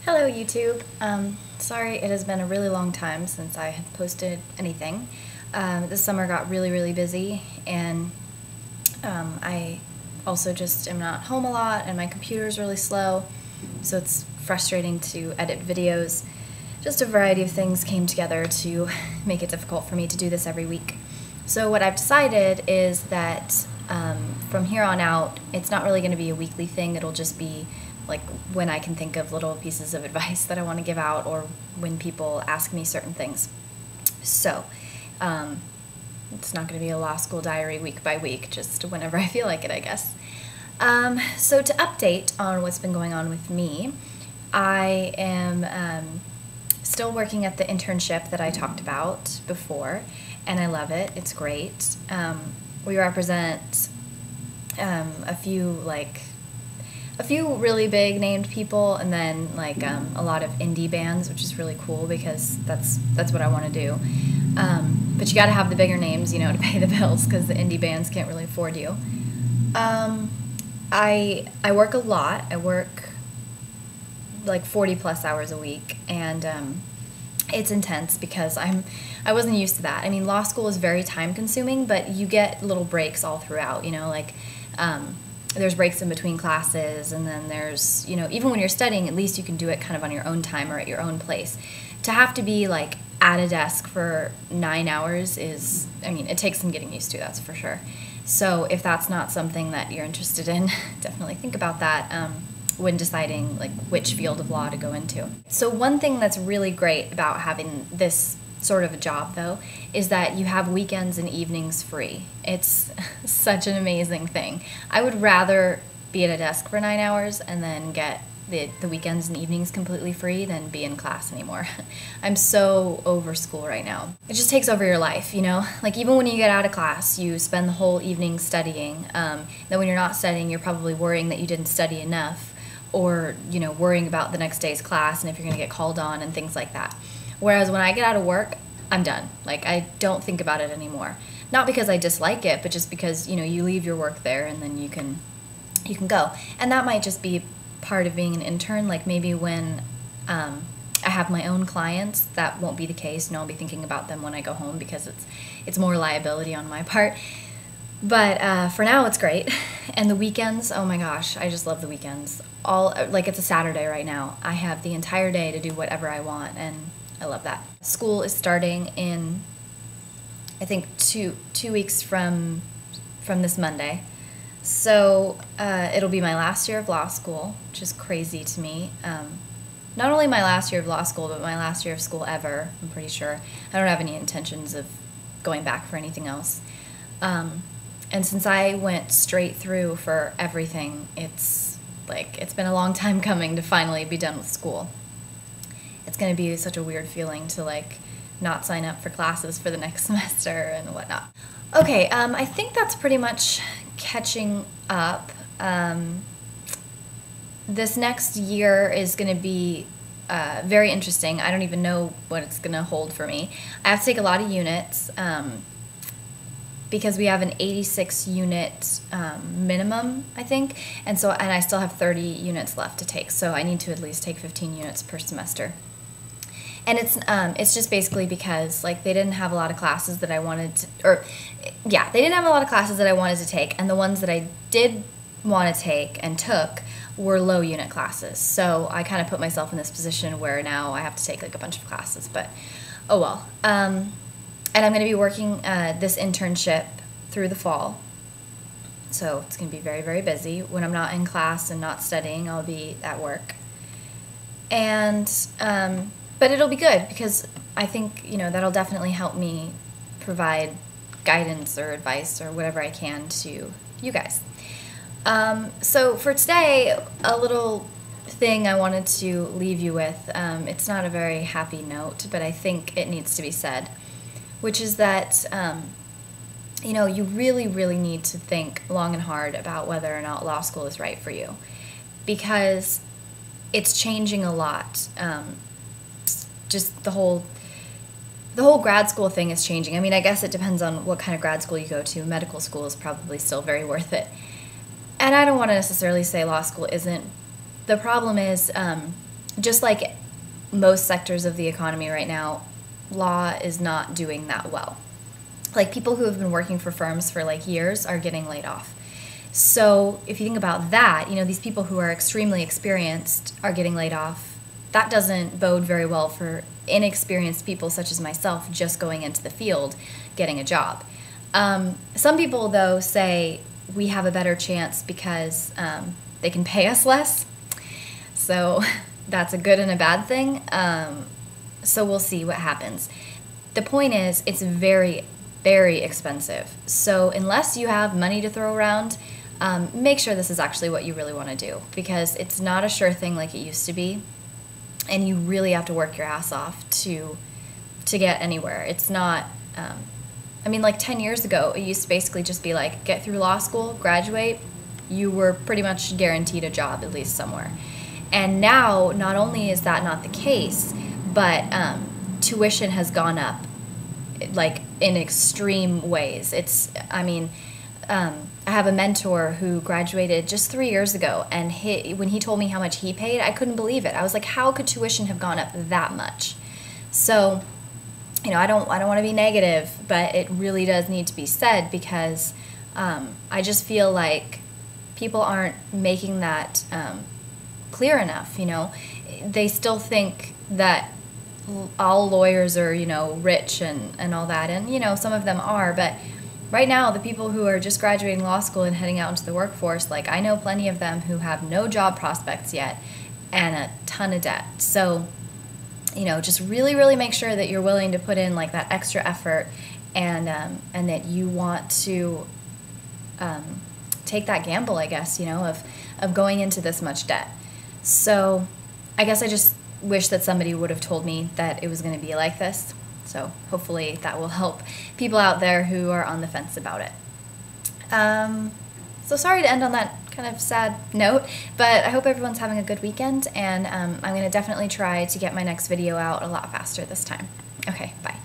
Hello YouTube. Sorry it has been a really long time since I have posted anything. This summer got really busy, and I also just am not home a lot, and my computer is really slow, so it's frustrating to edit videos. Just a variety of things came together to make it difficult for me to do this every week. So what I've decided is that from here on out, it's not really going to be a weekly thing. It'll just be like when I can think of little pieces of advice that I want to give out, or when people ask me certain things. So it's not going to be a law school diary week by week, just whenever I feel like it, I guess. So to update on what's been going on with me, I am still working at the internship that I talked about before, and I love it. It's great. We represent a few really big named people, and then a lot of indie bands, which is really cool because that's what I want to do. But you got to have the bigger names, to pay the bills, because the indie bands can't really afford you. I work a lot. I work like 40+ hours a week, and it's intense because I wasn't used to that. I mean, law school is very time consuming, but you get little breaks all throughout, there's breaks in between classes, and then there's, even when you're studying, at least you can do it kind of on your own time or at your own place. To have to be at a desk for 9 hours is, it takes some getting used to, that's for sure. So if that's not something that you're interested in, definitely think about that when deciding which field of law to go into. So one thing that's really great about having this sort of a job, though, is that you have weekends and evenings free. It's such an amazing thing. I would rather be at a desk for 9 hours and then get the weekends and evenings completely free than be in class anymore. I'm so over school right now. It just takes over your life, even when you get out of class, you spend the whole evening studying. Then when you're not studying, you're probably worrying that you didn't study enough, or worrying about the next day's class and if you're going to get called on and things like that. Whereas when I get out of work, I'm done. I don't think about it anymore. Not because I dislike it, but just because, you leave your work there and then you can go. And that might just be part of being an intern. Maybe when I have my own clients, that won't be the case. I'll be thinking about them when I go home because it's more liability on my part. But for now, it's great. And the weekends, oh my gosh, I just love the weekends. It's a Saturday right now. I have the entire day to do whatever I want, and I love that. School is starting in, I think, two weeks from this Monday. So it'll be my last year of law school, which is crazy to me. Not only my last year of law school, but my last year of school ever, I'm pretty sure. I don't have any intentions of going back for anything else. And since I went straight through for everything, it's been a long time coming to finally be done with school. It's going to be such a weird feeling to not sign up for classes for the next semester and whatnot. Okay, I think that's pretty much catching up. This next year is going to be very interesting. I don't even know what it's going to hold for me. I have to take a lot of units because we have an 86 unit minimum, I think, and I still have 30 units left to take, so I need to at least take 15 units per semester. And it's just basically because they didn't have a lot of classes that I wanted to, they didn't have a lot of classes that I wanted to take, and the ones that I did want to take and took were low unit classes. So I kind of put myself in this position where now I have to take a bunch of classes, but oh well. And I'm going to be working this internship through the fall, so it's going to be very busy. When I'm not in class and not studying, I'll be at work. And but it'll be good because I think, that'll definitely help me provide guidance or advice or whatever I can to you guys. So for today, a little thing I wanted to leave you with. It's not a very happy note, but I think it needs to be said, which is that, you really need to think long and hard about whether or not law school is right for you, because it's changing a lot. Just the whole grad school thing is changing. I guess it depends on what kind of grad school you go to. Medical school is probably still very worth it. And I don't want to necessarily say law school isn't. The problem is just like most sectors of the economy right now, law is not doing that well. Like people who have been working for firms for like years are getting laid off. So if you think about that, these people who are extremely experienced are getting laid off. That doesn't bode very well for inexperienced people such as myself just going into the field, getting a job. Some people, though, say we have a better chance because they can pay us less. So that's a good and a bad thing. So we'll see what happens. The point is, it's very, very expensive. So unless you have money to throw around, make sure this is actually what you really want to do, because it's not a sure thing like it used to be, and you really have to work your ass off to get anywhere. It's not, like 10 years ago, it used to basically just be like, get through law school, graduate, you were pretty much guaranteed a job, at least somewhere. And now, not only is that not the case, but tuition has gone up, like in extreme ways. I have a mentor who graduated just 3 years ago, and when he told me how much he paid, I couldn't believe it. I was like, how could tuition have gone up that much? So, I don't want to be negative, but it really does need to be said, because I just feel like people aren't making that clear enough. They still think that all lawyers are, rich and all that, and some of them are, but right now, the people who are just graduating law school and heading out into the workforce, like I know plenty of them who have no job prospects yet and a ton of debt. So, just really, really make sure that you're willing to put in like that extra effort, and that you want to take that gamble, I guess, of going into this much debt. So I guess I just wish that somebody would have told me that it was going to be like this. So hopefully that will help people out there who are on the fence about it. So sorry to end on that kind of sad note, but I hope everyone's having a good weekend, and I'm going to definitely try to get my next video out a lot faster this time. Okay, bye.